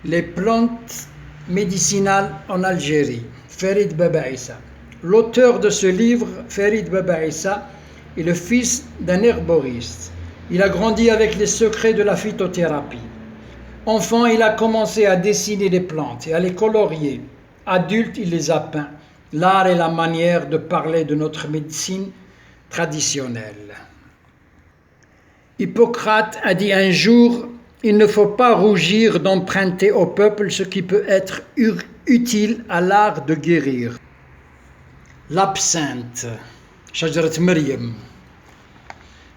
Les plantes médicinales en Algérie, Farid Baba Issa. L'auteur de ce livre, Farid Baba Issa, est le fils d'un herboriste. Il a grandi avec les secrets de la phytothérapie. Enfant, il a commencé à dessiner les plantes et à les colorier. Adulte, il les a peints. L'art est la manière de parler de notre médecine traditionnelle. Hippocrate a dit un jour: il ne faut pas rougir d'emprunter au peuple ce qui peut être utile à l'art de guérir. L'absinthe, Shajarat Maryam.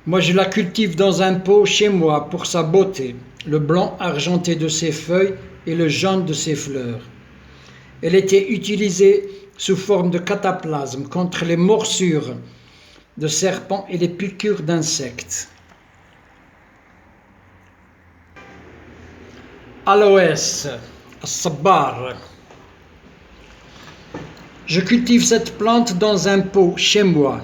Moi, je la cultive dans un pot chez moi pour sa beauté, le blanc argenté de ses feuilles et le jaune de ses fleurs. Elle était utilisée sous forme de cataplasme contre les morsures de serpents et les piqûres d'insectes. Aloès, Sabbar. Je cultive cette plante dans un pot chez moi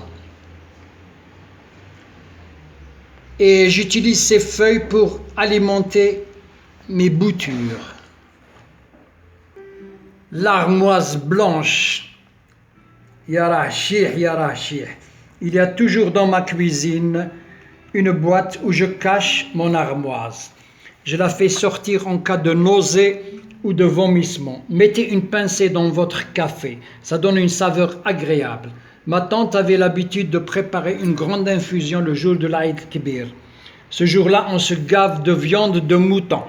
et j'utilise ses feuilles pour alimenter mes boutures. L'armoise blanche, Yarah Shih, Yarah Shih. Il y a toujours dans ma cuisine une boîte où je cache mon armoise. Je la fais sortir en cas de nausée ou de vomissement. Mettez une pincée dans votre café, ça donne une saveur agréable. Ma tante avait l'habitude de préparer une grande infusion le jour de l'Aïd Kibir. Ce jour-là, on se gave de viande de mouton.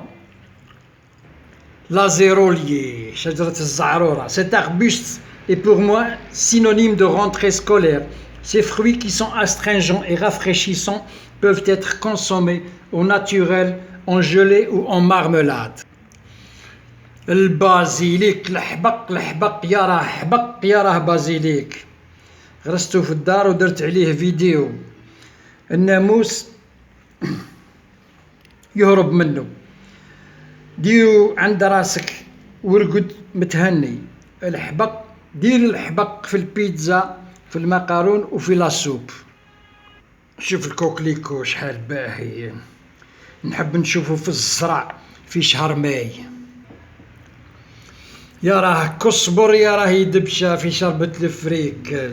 L'azérolier, cet arbuste est pour moi synonyme de rentrée scolaire. Ces fruits qui sont astringents et rafraîchissants peuvent être consommés au naturel, en gelée ou en marmelade. البازيليك الحبق يا راه بازيليك غرستو في الدار ودرت عليه فيديو. الناموس يهرب منه. ديرو عند راسك ورقد متهني. الحبق، دير الحبق في البيتزا، في المقارون وفي لاسوب. شوف الكوكليكو شحال باهي، نحب نشوفه في الزرع في شهر ماي. يا راه كصبر، يا راه يدبشة في شربة الفريك.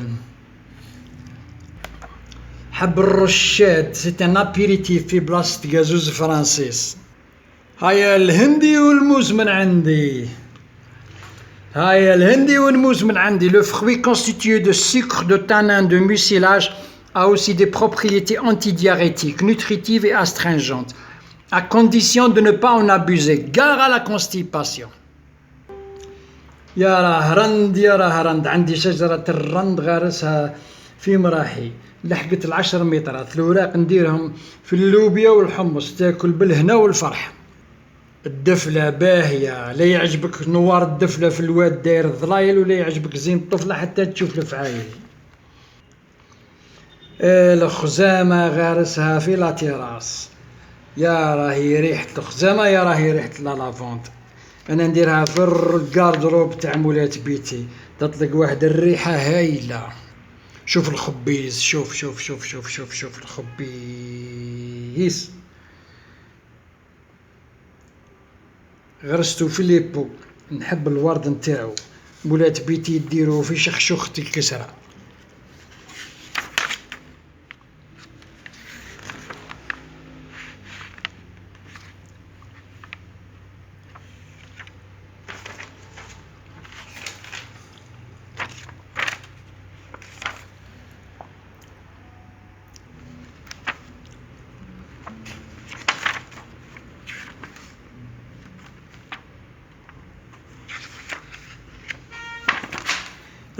حب الرشاد، سيت ان ابيريتيف في بلاصة قازوز فرانسيس. هيا الهندي والموز من عندي. هيا الهندي والموز من عندي. Le fruit constitué de sucre, de tanin, de mucilage a aussi des propriétés antidiarrhétiques, nutritives et astringentes, à condition de ne pas en abuser. Gare à la constipation. يا راه رند، يا راه رند. عندي شجرة الرند غارسها في مراحي، لحقت 10 مترات. الوراق نديرهم في اللوبيا والحمص، تاكل بالهنا والفرح. الدفلة باهية، لا يعجبك نوار الدفلة في الواد داير الظلايل، ولا يعجبك زين الطفلة حتى تشوف الفعايل. الخزامة غارسها في لاتيراس، يا راهي ريحة الخزامة، يا راهي ريحة لافونت. أنا نديرها في الكاردروب تاع مولات بيتي، تطلق واحد الريحة هايلة. شوف الخبيز، شوف شوف شوف شوف شوف شوف الخبيز. غرستو في ليبو، نحب الورد نتاعو. مولات بيتي يديروه في شخشوخة الكسرة.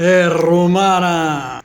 الرومانة